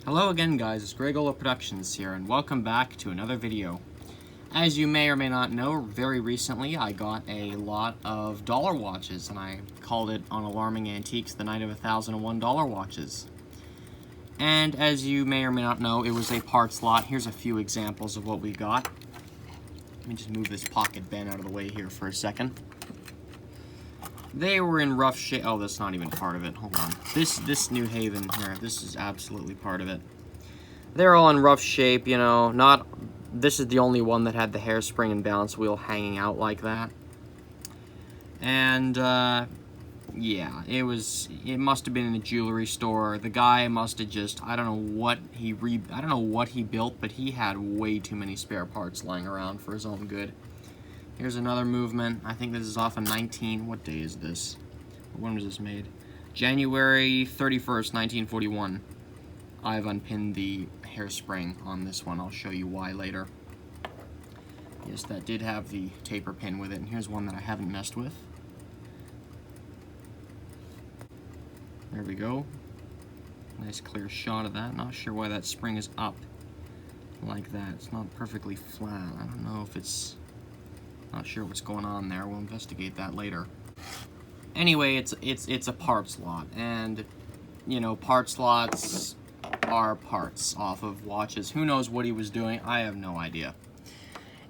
Hello again guys, it's Gregola Productions here, and welcome back to another video. As you may or may not know, very recently I got a lot of dollar watches, and I called it on Alarming Antiques the Night of 1001 dollar watches. And as you may or may not know, it was a parts lot. Here's a few examples of what we got. Let me just move this pocket bin out of the way here for a second. They were in rough shape. Oh, that's not even part of it. Hold on. This New Haven here, this is absolutely part of it. They're all in rough shape, you know. This is the only one that had the hairspring and balance wheel hanging out like that. And yeah, it must have been in a jewelry store. The guy must have just, I don't know what he built, but he had way too many spare parts lying around for his own good. Here's another movement. I think this is off of 19. What day is this? When was this made? January 31st, 1941. I've unpinned the hairspring on this one. I'll show you why later. Yes, that did have the taper pin with it. And here's one that I haven't messed with. There we go. Nice clear shot of that. Not sure why that spring is up like that. It's not perfectly flat. I don't know if it's... Not sure what's going on there. We'll investigate that later. Anyway, it's a parts lot, and you know, parts lots are parts off of watches. Who knows what he was doing? I have no idea.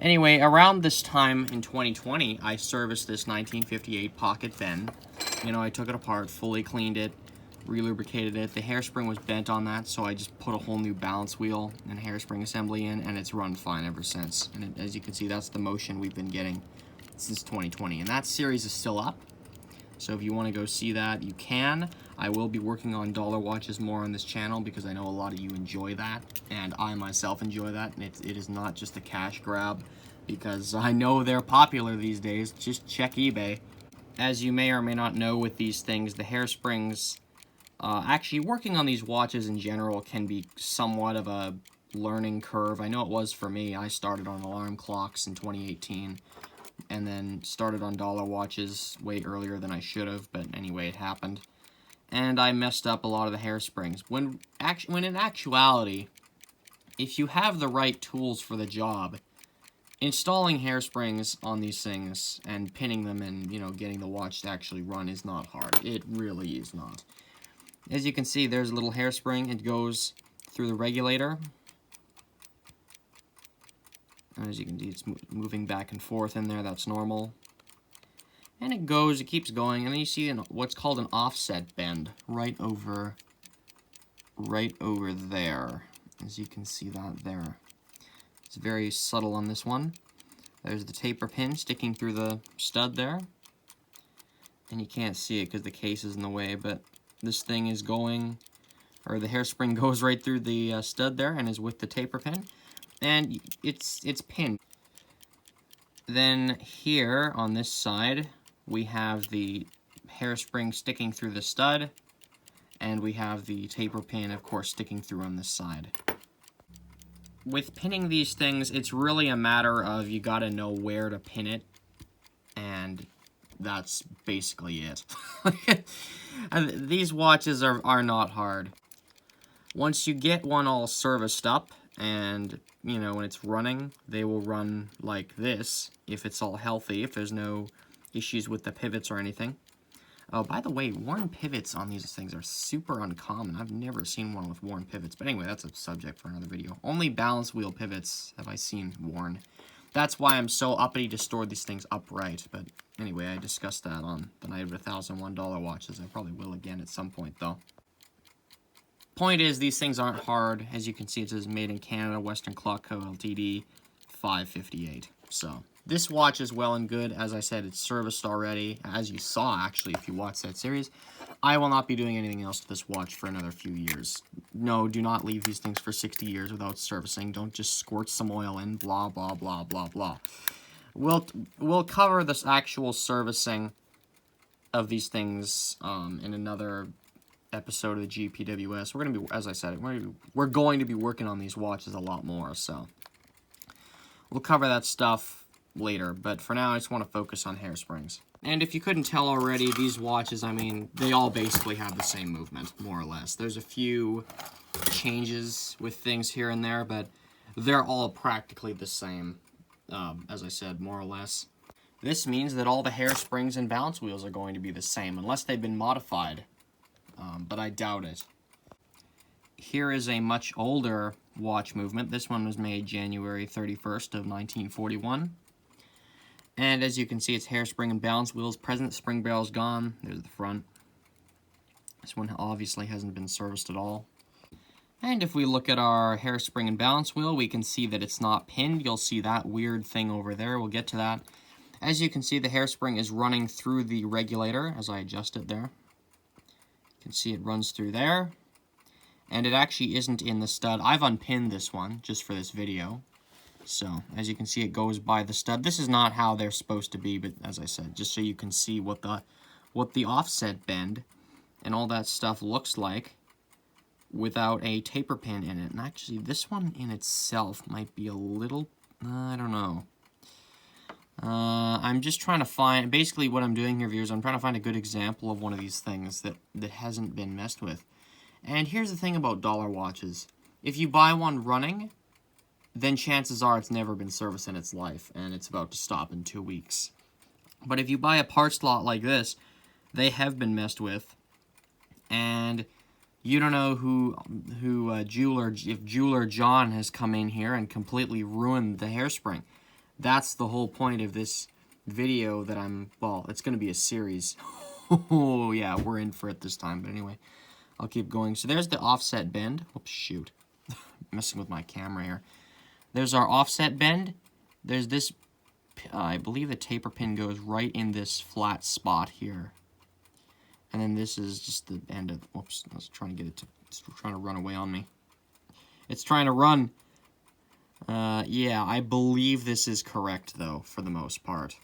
Anyway, around this time in 2020, I serviced this 1958 pocket bin. You know, I took it apart, fully cleaned it, relubricated it. The hairspring was bent on that, so I just put a whole new balance wheel and hairspring assembly in, and it's run fine ever since. And as you can see, that's the motion we've been getting since 2020. And that series is still up, so if you want to go see that, you can. I will be working on dollar watches more on this channel because I know a lot of you enjoy that, and I myself enjoy that, and it is not just a cash grab because I know they're popular these days. Just check eBay. As you may or may not know with these things, the hairsprings, actually, working on these watches in general can be somewhat of a learning curve. I know it was for me. I started on alarm clocks in 2018 and then started on dollar watches way earlier than I should have, but anyway, it happened. And I messed up a lot of the hairsprings. When in actuality, if you have the right tools for the job, installing hairsprings on these things and pinning them and, you know, getting the watch to actually run is not hard. It really is not. As you can see, there's a little hairspring. It goes through the regulator. As you can see, it's moving back and forth in there. That's normal. And it keeps going, and then you see what's called an offset bend right over there. As you can see that there. It's very subtle on this one. There's the taper pin sticking through the stud there. And you can't see it because the case is in the way, but this thing is going, or the hairspring goes right through the stud there and is with the taper pin, and it's pinned. Then here on this side we have the hairspring sticking through the stud, and we have the taper pin, of course, sticking through on this side. With pinning these things, it's really a matter of you gotta know where to pin it, and that's basically it. These watches are not hard. Once you get one all serviced up and, you know, when it's running, they will run like this if it's all healthy, if there's no issues with the pivots or anything. Oh, by the way, worn pivots on these things are super uncommon. I've never seen one with worn pivots. But anyway, that's a subject for another video. Only balance wheel pivots have I seen worn. That's why I'm so uppity to store these things upright. But anyway, I discussed that on the Night of 1001 dollar watches. I probably will again at some point, though. Point is, these things aren't hard. As you can see, it says made in Canada, Westclox Ltd, 558. So this watch is well and good. As I said, it's serviced already. As you saw, actually, if you watched that series, I will not be doing anything else to this watch for another few years. No, do not leave these things for 60 years without servicing. Don't just squirt some oil in, blah, blah, blah, blah, blah. We'll cover this actual servicing of these things in another episode of the GPWS. We're going to be, as I said, we're going to be working on these watches a lot more, so we'll cover that stuff later, but for now I just want to focus on hairsprings. And if you couldn't tell already, these watches, I mean, they all basically have the same movement, more or less. There's a few changes with things here and there, but they're all practically the same, as I said, more or less. This means that all the hairsprings and balance wheels are going to be the same, unless they've been modified, but I doubt it. Here is a much older watch movement. This one was made January 31st of 1941. And as you can see, it's hairspring and balance wheels present. Spring barrel's gone. There's the front. This one obviously hasn't been serviced at all. And if we look at our hairspring and balance wheel, we can see that it's not pinned. You'll see that weird thing over there. We'll get to that. As you can see, the hairspring is running through the regulator as I adjust it there. You can see it runs through there. And it actually isn't in the stud. I've unpinned this one just for this video. So, as you can see, it goes by the stud. This is not how they're supposed to be, but as I said, just so you can see what the offset bend and all that stuff looks like without a taper pin in it. And actually, this one in itself might be a little, I don't know. I'm just trying to find, basically what I'm doing here, viewers, I'm trying to find a good example of one of these things that hasn't been messed with. And here's the thing about dollar watches. If you buy one running, then chances are it's never been serviced in its life, and it's about to stop in 2 weeks. But if you buy a parts lot like this, they have been messed with, and you don't know if Jeweler John has come in here and completely ruined the hairspring. That's the whole point of this video that well, it's going to be a series. Oh, yeah, we're in for it this time, but anyway. I'll keep going. So there's the offset bend. Oops, shoot. Messing with my camera here. There's our offset bend. There's this, I believe the taper pin goes right in this flat spot here. And then this is just the end of, whoops, I was trying to get it to, it's trying to run away on me. It's trying to run. Yeah, I believe this is correct, though, for the most part.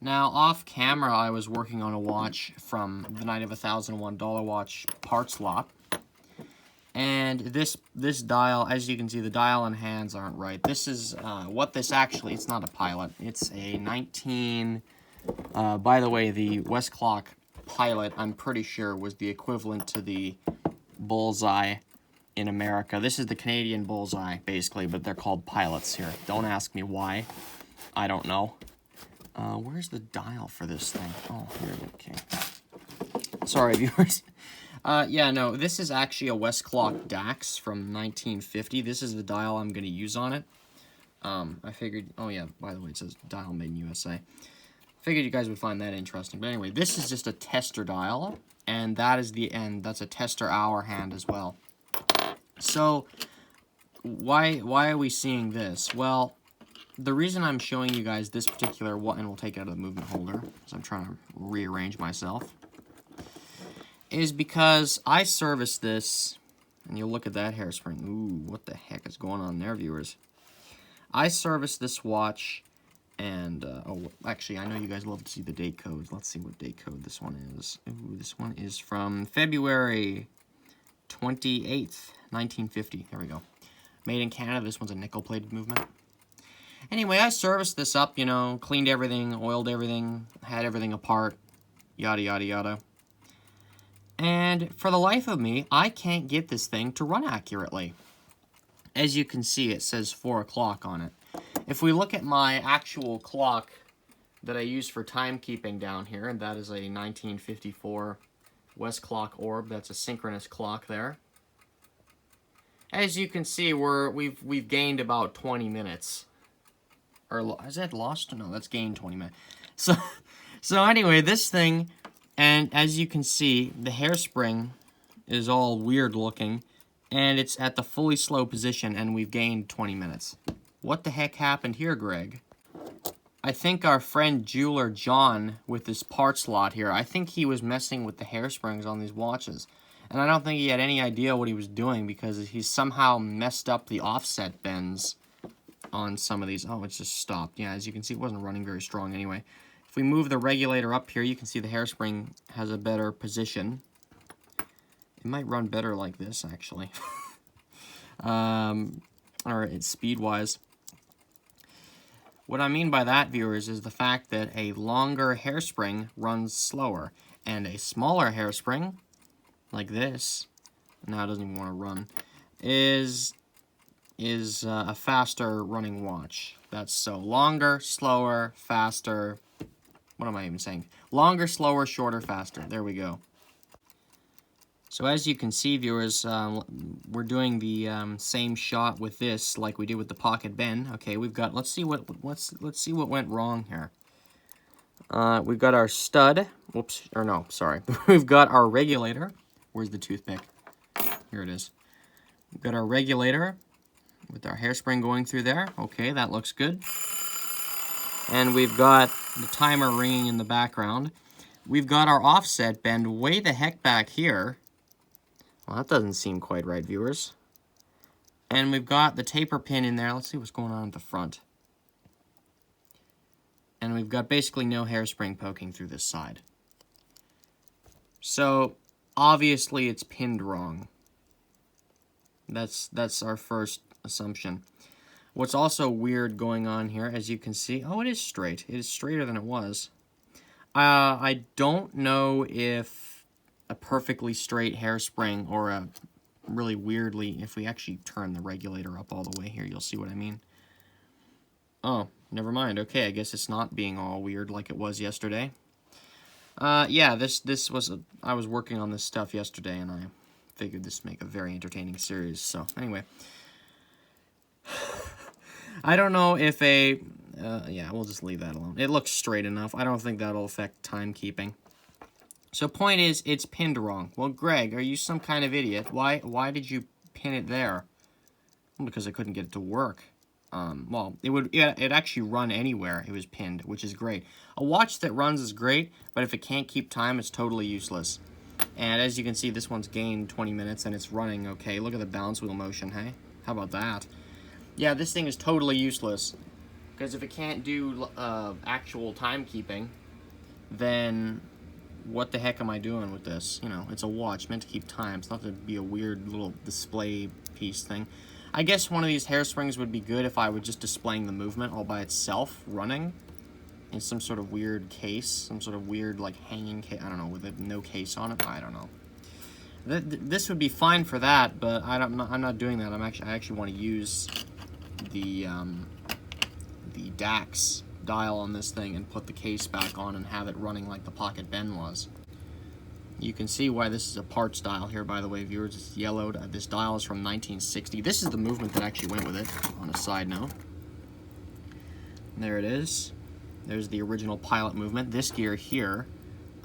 Now, off camera, I was working on a watch from the Night of $1,001 watch parts lot. And this dial, as you can see, the dial and hands aren't right. This is, what this actually, it's not a Pilot. It's a 19, by the way, the Westclox Pilot, I'm pretty sure, was the equivalent to the Bullseye in America. This is the Canadian Bullseye, basically, but they're called Pilots here. Don't ask me why. I don't know. Where's the dial for this thing? Oh, here it is. Okay. Sorry, viewers. Yeah, no, this is actually a Westclox Dax from 1950. This is the dial I'm going to use on it. I figured, oh yeah, by the way, it says dial made in USA. Figured you guys would find that interesting. But anyway, this is just a tester dial, and that is the end. That's a tester hour hand as well. So, why are we seeing this? Well, the reason I'm showing you guys this particular one, and we'll take it out of the movement holder, because I'm trying to rearrange myself, is because I serviced this, and you'll look at that hairspring. Ooh, what the heck is going on there, viewers? I serviced this watch, and, oh, actually, I know you guys love to see the date codes. Let's see what date code this one is. Ooh, this one is from February 28th, 1950. There we go. Made in Canada. This one's a nickel-plated movement. Anyway, I serviced this up, you know, cleaned everything, oiled everything, had everything apart, yada, yada, yada. And for the life of me, I can't get this thing to run accurately. As you can see, it says 4 o'clock on it. If we look at my actual clock that I use for timekeeping down here, and that is a 1954 Westclox Orb, that's a synchronous clock there. As you can see, we've gained about 20 minutes. Or is that lost? No, that's gained 20 minutes. So anyway, this thing, and as you can see, the hairspring is all weird looking, and it's at the fully slow position, and we've gained 20 minutes. What the heck happened here, Greg? I think our friend Jeweler John, with this parts lot here, I think he was messing with the hairsprings on these watches. And I don't think he had any idea what he was doing, because he somehow messed up the offset bends on some of these. Oh, it's just stopped. Yeah, as you can see, it wasn't running very strong anyway. If we move the regulator up here, you can see the hairspring has a better position. It might run better like this, actually. Or it's speed-wise. What I mean by that, viewers, is the fact that a longer hairspring runs slower, and a smaller hairspring, like this, now it doesn't even want to run, is a faster running watch. That's so longer, slower, faster. What am I even saying? Longer, slower, shorter, faster. There we go. So as you can see, viewers, we're doing the same shot with this like we did with the pocket bend. Okay, we've got. Let's see what went wrong here. We've got our stud. Whoops, or no, sorry. We've got our regulator. Where's the toothpick? Here it is. We've got our regulator with our hairspring going through there. Okay, that looks good. And we've got the timer ringing in the background. We've got our offset bend way the heck back here. Well, that doesn't seem quite right, viewers. And we've got the taper pin in there. Let's see what's going on at the front. And we've got basically no hairspring poking through this side. So, obviously it's pinned wrong. That's our first assumption. What's also weird going on here, as you can see, oh, it is straight. It is straighter than it was. I don't know if a perfectly straight hairspring or a really weirdly, if we actually turn the regulator up all the way here, you'll see what I mean. Oh, never mind. Okay, I guess it's not being all weird like it was yesterday. Yeah, this was I was working on this stuff yesterday, and I figured this would make a very entertaining series. So anyway, I don't know if yeah, we'll just leave that alone. It looks straight enough. I don't think that'll affect timekeeping. So point is, it's pinned wrong. Well, Greg, are you some kind of idiot? Why did you pin it there? Well, because I couldn't get it to work. Well, it'd actually run anywhere it was pinned, which is great. A watch that runs is great, but if it can't keep time, it's totally useless. And as you can see, this one's gained 20 minutes, and it's running okay. Look at the balance wheel motion, hey? How about that? Yeah, this thing is totally useless. Because if it can't do actual timekeeping, then what the heck am I doing with this? You know, it's a watch meant to keep time. It's not to be a weird little display piece thing. I guess one of these hairsprings would be good if I were just displaying the movement all by itself, running in some sort of weird case, some sort of weird, like, hanging case. I don't know, with no case on it. I don't know. This would be fine for that, but I'm not doing that. I actually want to use the DAX dial on this thing and put the case back on and have it running like the pocket bend was. You can see why this is a parts dial here, by the way, viewers. It's yellowed. This dial is from 1960. This is the movement that actually went with it, on a side note. There it is. There's the original pilot movement. This gear here,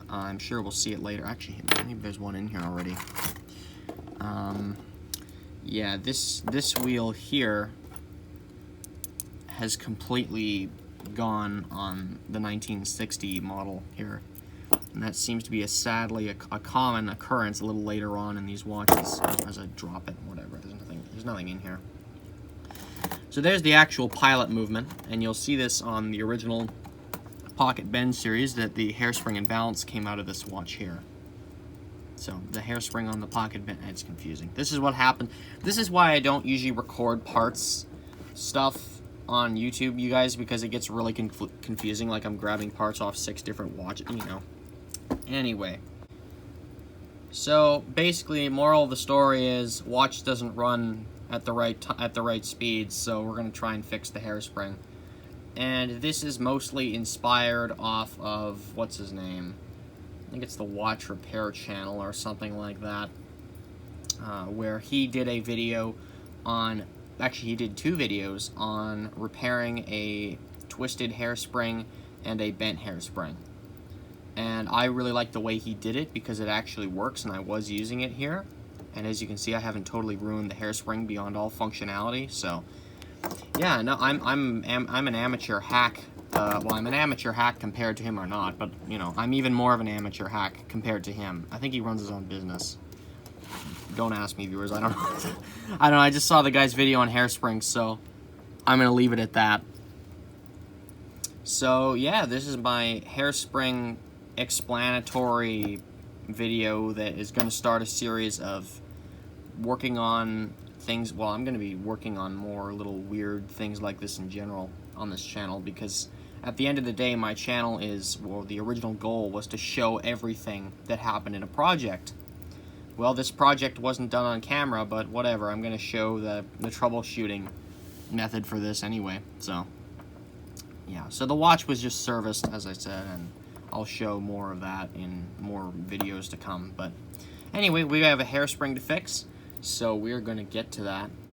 I'm sure we'll see it later. Actually, maybe there's one in here already. Yeah, this wheel here has completely gone on the 1960 model here. And that seems to be sadly a common occurrence a little later on in these watches as I drop it or whatever. There's nothing in here. So there's the actual pilot movement, and you'll see this on the original pocket bend series that the hairspring and balance came out of this watch here. So the hairspring on the pocket bend, it's confusing. This is what happened. This is why I don't usually record parts stuff on YouTube, you guys, because it gets really confusing, like I'm grabbing parts off 6 different watches, you know. Anyway, so basically, moral of the story is watch doesn't run at the right speed, so we're gonna try and fix the hairspring. And this is mostly inspired off of what's his name? I think it's the Watch Repair Channel or something like that, where he did a video on. Actually, he did 2 videos on repairing a twisted hairspring and a bent hairspring. And I really like the way he did it because it actually works, and I was using it here. And as you can see, I haven't totally ruined the hairspring beyond all functionality. So, yeah, no, I'm an amateur hack. Well, I'm an amateur hack compared to him or not, but you know, I'm even more of an amateur hack compared to him. I think he runs his own business. Don't ask me, viewers. I don't know. I don't know. I just saw the guy's video on hairsprings, so I'm gonna leave it at that. So yeah, this is my hairspring explanatory video that is going to start a series of working on things. Well, I'm going to be working on more little weird things like this in general on this channel, because at the end of the day, my channel is, well, the original goal was to show everything that happened in a project. well, this project wasn't done on camera, but whatever. I'm going to show the troubleshooting method for this anyway. So, yeah. So the watch was just serviced, as I said, and I'll show more of that in more videos to come. But anyway, we have a hairspring to fix, so we're going to get to that.